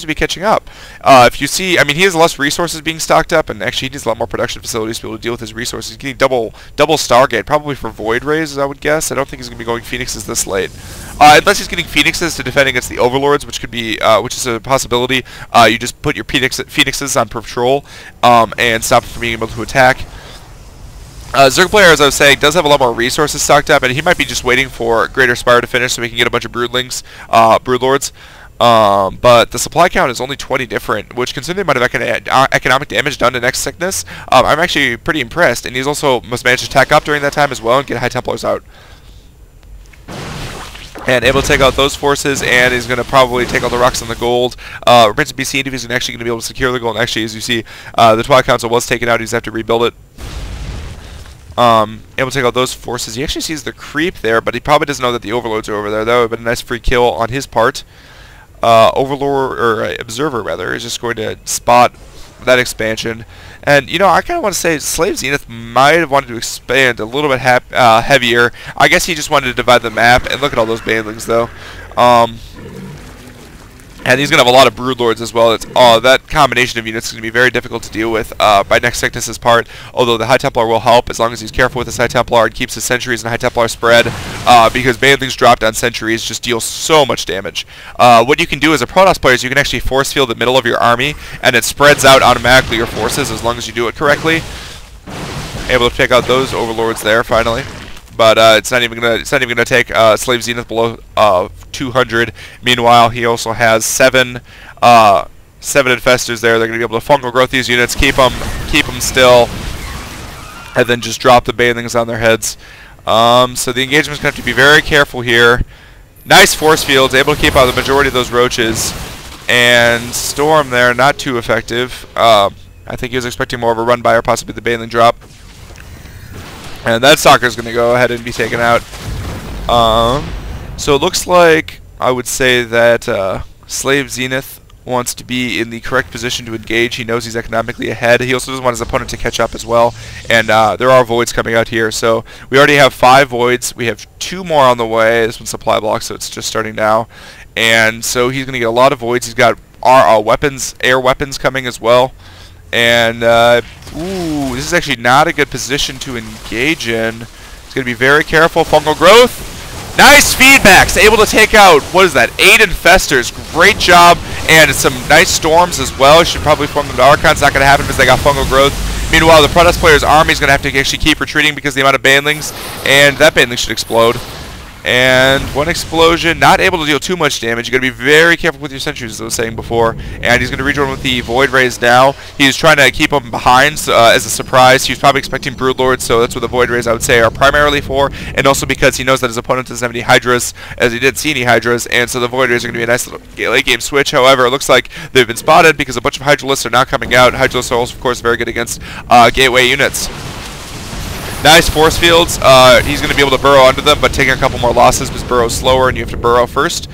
to be catching up. If you see, I mean, he has less resources being stocked up, and actually he needs a lot more production facilities to be able to deal with his resources. He's getting double Stargate, probably for Void Rays, I would guess. I don't think he's going to be going Phoenixes this late. Unless he's getting Phoenixes to defend against the Overlords, which could be, which is a possibility. You just put your Phoenixes on patrol, and stop him from being able to attack. Zerg player, as I was saying, does have a lot more resources stocked up, and he might be just waiting for Greater Spire to finish so he can get a bunch of Broodlings, Broodlords. But the supply count is only 20 different, which considering the amount of economic damage done to NexSickness, I'm actually pretty impressed. And he's also must manage to tack up during that time as well and get High Templars out. And able to take out those forces, and he's going to probably take out the rocks and the gold. Remains to be seen if he's actually going to be able to secure the gold. And actually, as you see, the Twilight Council was taken out. He's going to have to rebuild it. Able to take out those forces. He actually sees the creep there, but he probably doesn't know that the Overlords are over there. That would have been a nice free kill on his part. Overlord, or Observer rather, is just going to spot that expansion. And, you know, I kind of want to say SlaveZenith might have wanted to expand a little bit heavier. I guess he just wanted to divide the map. And look at all those banelings, though. And he's going to have a lot of Broodlords as well. It's, that combination of units is going to be very difficult to deal with by NexSickness' part, although the High Templar will help as long as he's careful with his High Templar and keeps his Sentries and High Templar spread, because banelings dropped on Sentries just deal so much damage. What you can do as a Protoss player is you can actually force field the middle of your army, and it spreads out automatically your forces as long as you do it correctly. Able to take out those Overlords there, finally. But it's not even gonna take SlaveZenith below 200. Meanwhile, he also has seven infestors there. They're gonna be able to fungal growth these units, keep them still, and then just drop the banelings on their heads. So the engagement's gonna have to be very careful here. Nice force fields, able to keep out the majority of those roaches, and Storm there, not too effective. I think he was expecting more of a run by or possibly the baneling drop. And that Stalker's going to go ahead and be taken out. So it looks like I would say that SlaveZenith wants to be in the correct position to engage. He knows he's economically ahead. He also doesn't want his opponent to catch up as well. And there are voids coming out here. So we already have 5 voids. We have 2 more on the way. This one's supply block, so it's just starting now. And so he's going to get a lot of voids. He's got our weapons, air weapons coming as well. And, ooh, this is actually not a good position to engage in. He's going to be very careful. Fungal growth. Nice feedbacks. Able to take out, what is that, 8 infestors. Great job. And some nice storms as well. Should probably form them to Archons. Not going to happen because they got fungal growth. Meanwhile, the Protoss player's army is going to have to actually keep retreating because of the amount of banelings. And that baneling should explode. And one explosion, not able to deal too much damage. You've got to be very careful with your sentries, as I was saying before. And he's going to rejoin with the Void Rays now. He's trying to keep them behind as a surprise. He was probably expecting Broodlords, so that's what the Void Rays, I would say, are primarily for. And also because he knows that his opponent doesn't have any Hydras, as he didn't see any Hydras. And so the Void Rays are going to be a nice little late game switch. However, it looks like they've been spotted because a bunch of Hydralisks are now coming out. Hydralisks are also, of course, very good against gateway units. Nice force fields. He's going to be able to burrow under them, but taking a couple more losses because burrow's slower and you have to burrow first.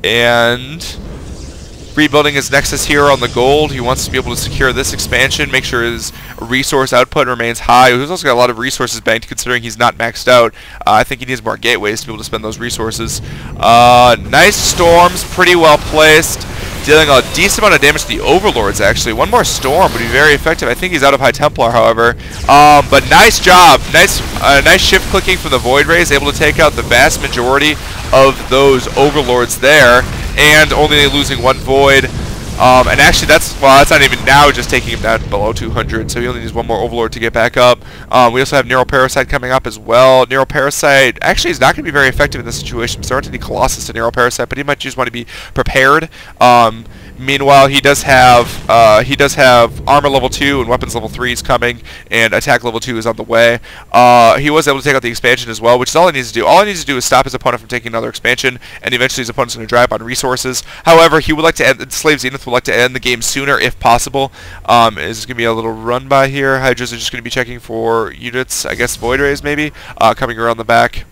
And rebuilding his Nexus here on the gold. He wants to be able to secure this expansion, make sure his resource output remains high. He's also got a lot of resources banked considering he's not maxed out. I think he needs more gateways to be able to spend those resources. Nice storms, pretty well placed. Dealing a decent amount of damage to the Overlords, actually. One more storm would be very effective. I think he's out of High Templar, however. But nice job. Nice shift clicking from the Void Rays, able to take out the vast majority of those Overlords there, and only losing 1 Void. And actually, that's not even now just taking him down below 200, so he only needs 1 more Overlord to get back up. We also have Neuroparasite coming up as well. Neuroparasite actually is not going to be very effective in this situation, because there aren't any Colossus to Neuroparasite, but he might just want to be prepared. Meanwhile, he does have armor level 2 and weapons level 3 is coming, and attack level 2 is on the way. He was able to take out the expansion as well, which is all he needs to do. All he needs to do is stop his opponent from taking another expansion, and eventually his opponent's going to dry up on resources. However, he would like to end, SlaveZenith would like to end the game sooner if possible. Is going to be a little run by here. Hydras are just going to be checking for units, I guess Void Rays maybe, coming around the back.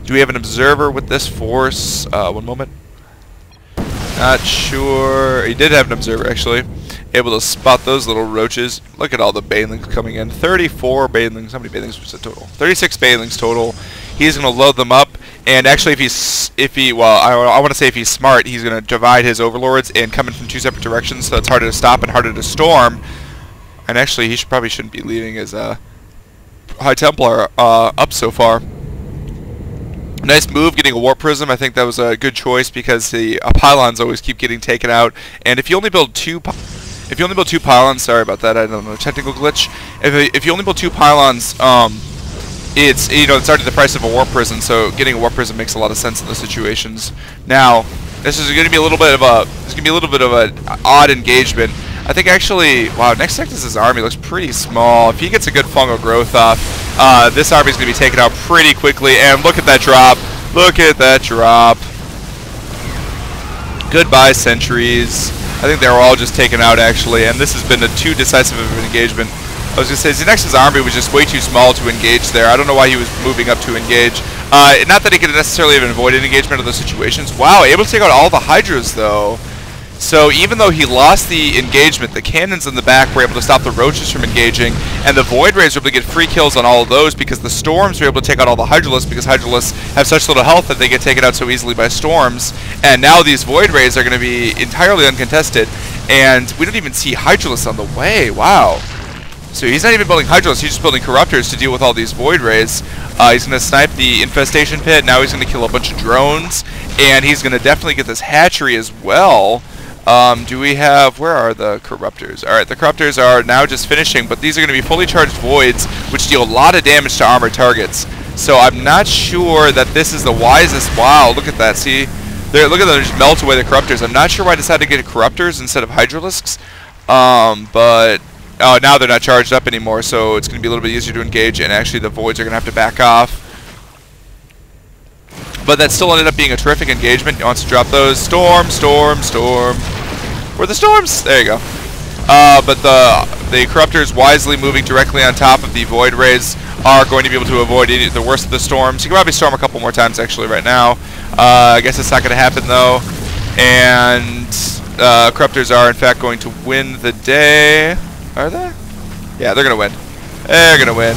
Do we have an observer with this force? One moment. Not sure. He did have an observer, actually. able to spot those little roaches. Look at all the banelings coming in. 34 banelings. How many banelings was the total? 36 banelings total. He's going to load them up. And actually, if he, well, I want to say if he's smart, he's going to divide his overlords and come in from 2 separate directions, so it's harder to stop and harder to storm. And actually, he probably shouldn't be leaving his High Templar up so far. Nice move getting a Warp Prism. I think that was a good choice because the pylons always keep getting taken out. And if you only build two pylons, sorry about that, I don't know, technical glitch. If you only build 2 pylons, it's, you know, it's already the price of a Warp Prism, so getting a Warp Prism makes a lot of sense in those situations. Now, this is going to be a little bit of an odd engagement. I think actually, wow, NexSickness' army looks pretty small. If he gets a good fungal growth off, this army is going to be taken out pretty quickly. And look at that drop. Look at that drop. Goodbye, sentries. I think they were all just taken out, actually. And this has been too decisive of an engagement. I was going to say, Xenex's army was just way too small to engage there. I don't know why he was moving up to engage. Not that he could necessarily have avoided engagement in those situations. Wow, able to take out all the Hydras, though. So even though he lost the engagement, the cannons in the back were able to stop the roaches from engaging, and the Void Rays were able to get free kills on all of those because the Storms were able to take out all the Hydralisks because Hydralisks have such little health that they get taken out so easily by Storms. And now these Void Rays are going to be entirely uncontested, and we don't even see Hydralisks on the way. Wow. So he's not even building Hydralisks, he's just building Corruptors to deal with all these Void Rays. He's going to snipe the Infestation Pit, now he's going to kill a bunch of drones, and he's going to definitely get this hatchery as well. Do we have, where are the Corruptors? Alright, the Corruptors are now just finishing, but these are going to be fully charged Voids, which deal a lot of damage to armored targets. So I'm not sure that this is the wisest, wow, look at that, see? Look at them just melt away the Corruptors. I'm not sure why I decided to get Corruptors instead of Hydralisks, but now they're not charged up anymore, so it's going to be a little bit easier to engage, and actually the Voids are going to have to back off. But that still ended up being a terrific engagement. He wants to drop those. Storm, storm, storm. Where are the storms? There you go. But the Corruptors wisely moving directly on top of the Void Rays are going to be able to avoid the worst of the storms. You can probably storm a couple more times actually right now. I guess it's not going to happen though. And Corruptors are in fact going to win the day. Are they? Yeah, they're going to win. They're going to win.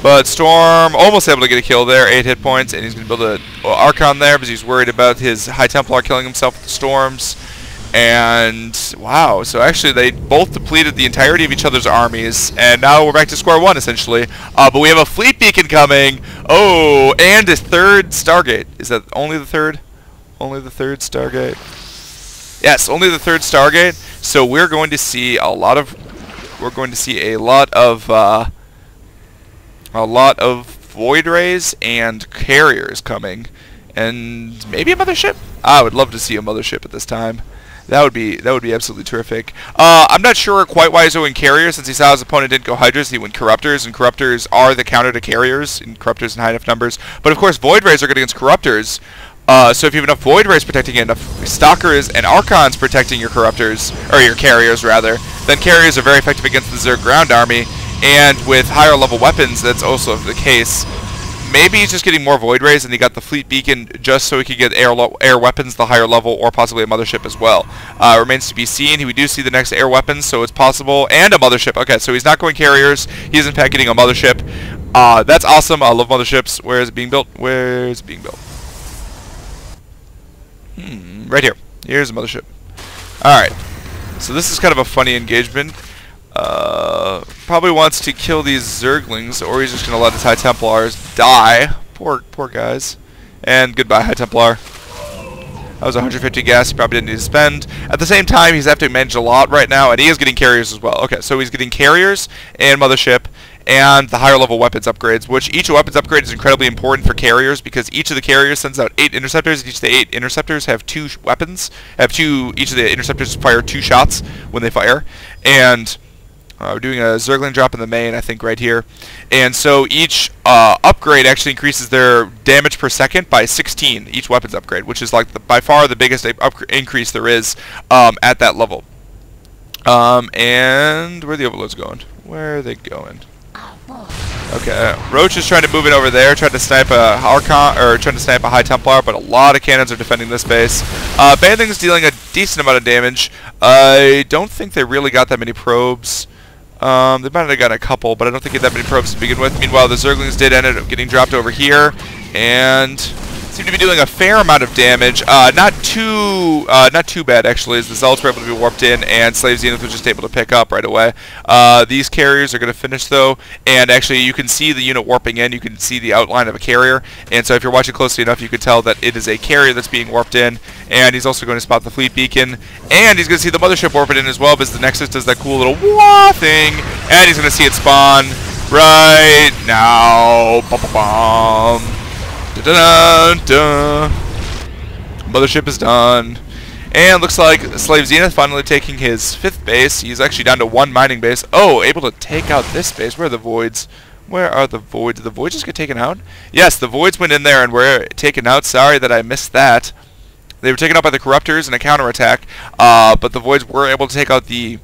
But Storm almost able to get a kill there, 8 hit points, and he's going to build a Archon there because he's worried about his High Templar killing himself with the Storms. And wow, so actually they both depleted the entirety of each other's armies, and now we're back to square one essentially. But we have a fleet beacon coming. Oh, and a 3rd Stargate. Is that only the 3rd? Only the 3rd Stargate? Yes, only the 3rd Stargate. So we're going to see a lot of Void Rays and carriers coming, and maybe a mothership. I would love to see a mothership at this time. That would be absolutely terrific. I'm not sure quite why he's going carriers, since he saw his opponent didn't go Hydras, he went Corruptors, and Corruptors are the counter to carriers, and Corruptors in high enough numbers. But of course, Void Rays are good against Corruptors. So if you have enough Void Rays protecting it, enough Stalkers and Archons protecting your Corruptors, or your carriers rather, then carriers are very effective against the Zerg ground army. And with higher level weapons, that's also the case. Maybe he's just getting more Void Rays and he got the Fleet Beacon just so he could get air weapons the higher level, or possibly a mothership as well. Remains to be seen. We do see the next air weapons, so it's possible. And a mothership. Okay, so he's not going carriers. He's in fact getting a mothership. That's awesome. I love motherships. Where is it being built? Where is it being built? Right here. Here's a mothership. Alright. So this is kind of a funny engagement. Probably wants to kill these Zerglings, or he's just going to let his High Templars die. Poor guys. And goodbye, High Templar. That was 150 gas he probably didn't need to spend. At the same time, he's having to manage a lot right now, and he is getting carriers as well. Okay, so he's getting carriers and mothership, and the higher level weapons upgrades, which each weapons upgrade is incredibly important for carriers because each of the carriers sends out 8 interceptors, and each of the 8 interceptors have 2 weapons. Each of the interceptors fire 2 shots when they fire, and we're doing a Zergling drop in the main, I think, right here. And so each upgrade actually increases their damage per second by 16, each weapons upgrade, which is like by far the biggest increase there is at that level. And where are the overloads going? Where are they going? Okay, Roach is trying to move it over there, trying to snipe a Archon, or trying to snipe a High Templar, but a lot of cannons are defending this base. Banding's dealing a decent amount of damage. I don't think they really got that many probes. They might have gotten a couple, but I don't think they had that many probes to begin with. Meanwhile, the Zerglings did end up getting dropped over here, and seem to be doing a fair amount of damage. Not too bad actually, as the Zealots were able to be warped in, and SlaveZenith was just able to pick up right away. These carriers are going to finish though, and actually you can see the unit warping in. You can see the outline of a carrier, and so if you're watching closely enough, you can tell that it is a carrier that's being warped in. And he's also going to spot the fleet beacon, and he's going to see the mothership warping in as well, because the Nexus does that cool little wah thing, and he's going to see it spawn right now. Ba-ba-bum. Da-da-da-da. Mothership is done. And looks like SlaveZenith finally taking his 5th base. He's actually down to 1 mining base. Oh, able to take out this base. Where are the voids? Where are the voids? Did the voids just get taken out? Yes, the voids went in there and were taken out. Sorry that I missed that. They were taken out by the Corruptors in a counterattack, but the voids were able to take out the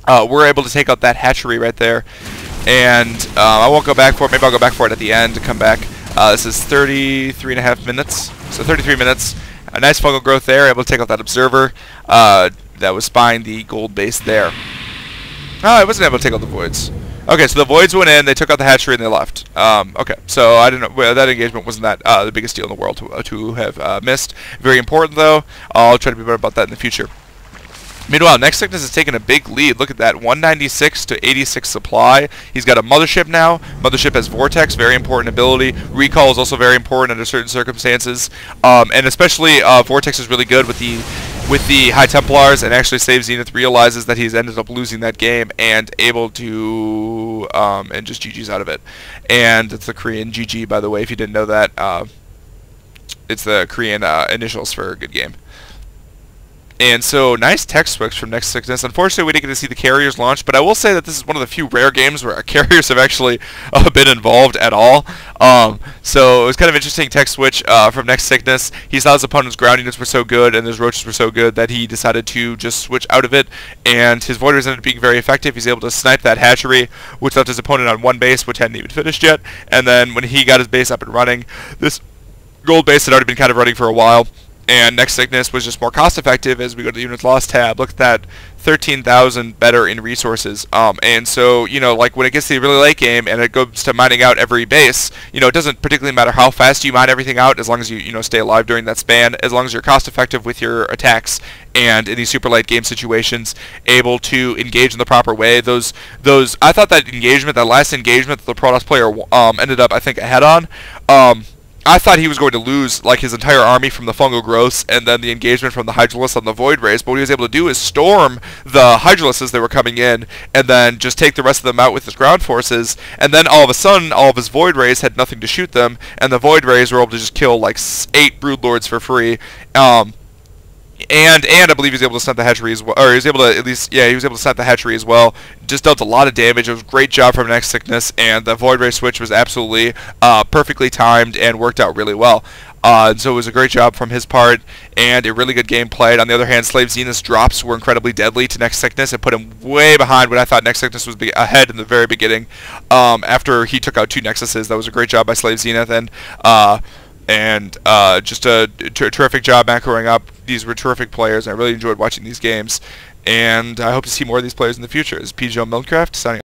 that hatchery right there. And I won't go back for it. Maybe I'll go back for it at the end to come back. This is 33.5 minutes, so 33 minutes. A nice fungal growth there, able to take out that observer that was spying the gold base there. Oh, I wasn't able to take out the voids. Okay, so the voids went in, they took out the hatchery, and they left. Okay, so I didn't know, well, that engagement wasn't that the biggest deal in the world to have missed. Very important, though. I'll try to be better about that in the future. Meanwhile, NexSickness has taken a big lead. Look at that, 196 to 86 supply. He's got a Mothership now. Mothership has Vortex, very important ability. Recall is also very important under certain circumstances. And especially Vortex is really good with the High Templars, and actually SlaveZenith realizes that he's ended up losing that game and able to and just GG's out of it. And it's the Korean GG, by the way, if you didn't know that. It's the Korean initials for a good game. And so, nice tech switch from NexSickness. Unfortunately, we didn't get to see the carriers launch, but I will say that this is one of the few rare games where our carriers have actually been involved at all. So, it was kind of interesting tech switch from NexSickness. He saw his opponent's ground units were so good and his roaches were so good that he decided to just switch out of it, and his Voiders ended up being very effective. He's able to snipe that hatchery, which left his opponent on 1 base, which hadn't even finished yet, and then when he got his base up and running, this gold base had already been kind of running for a while. And NexSickness was just more cost-effective. As we go to the units lost tab, look at that, 13,000 better in resources. And so, you know, like when it gets to the really late game and it goes to mining out every base, you know, it doesn't particularly matter how fast you mine everything out, as long as you know, stay alive during that span, as long as you're cost-effective with your attacks, and in these super late game situations, able to engage in the proper way. I thought that engagement, that last engagement that the Protoss player ended up, I think, ahead on. I thought he was going to lose like his entire army from the fungal growths and then the engagement from the Hydralisks on the Void Rays, but what he was able to do is storm the Hydralisks as they were coming in and then just take the rest of them out with his ground forces, and then all of a sudden all of his Void Rays had nothing to shoot them, and the Void Rays were able to just kill like 8 Broodlords for free. And I believe he was able to snipe the hatchery as well, or he was able to at least, yeah, he was able to snipe the hatchery as well. Just dealt a lot of damage. It was a great job from NexSickness, and the Void Ray switch was absolutely perfectly timed and worked out really well. And so it was a great job from his part, and a really good game played. On the other hand, SlaveZenith's drops were incredibly deadly to NexSickness and put him way behind when I thought NexSickness was ahead in the very beginning. After he took out 2 Nexuses, that was a great job by SlaveZenith, and just a terrific job macroing up. These were terrific players. I really enjoyed watching these games, and I hope to see more of these players in the future. This is PvZ Milncraft signing.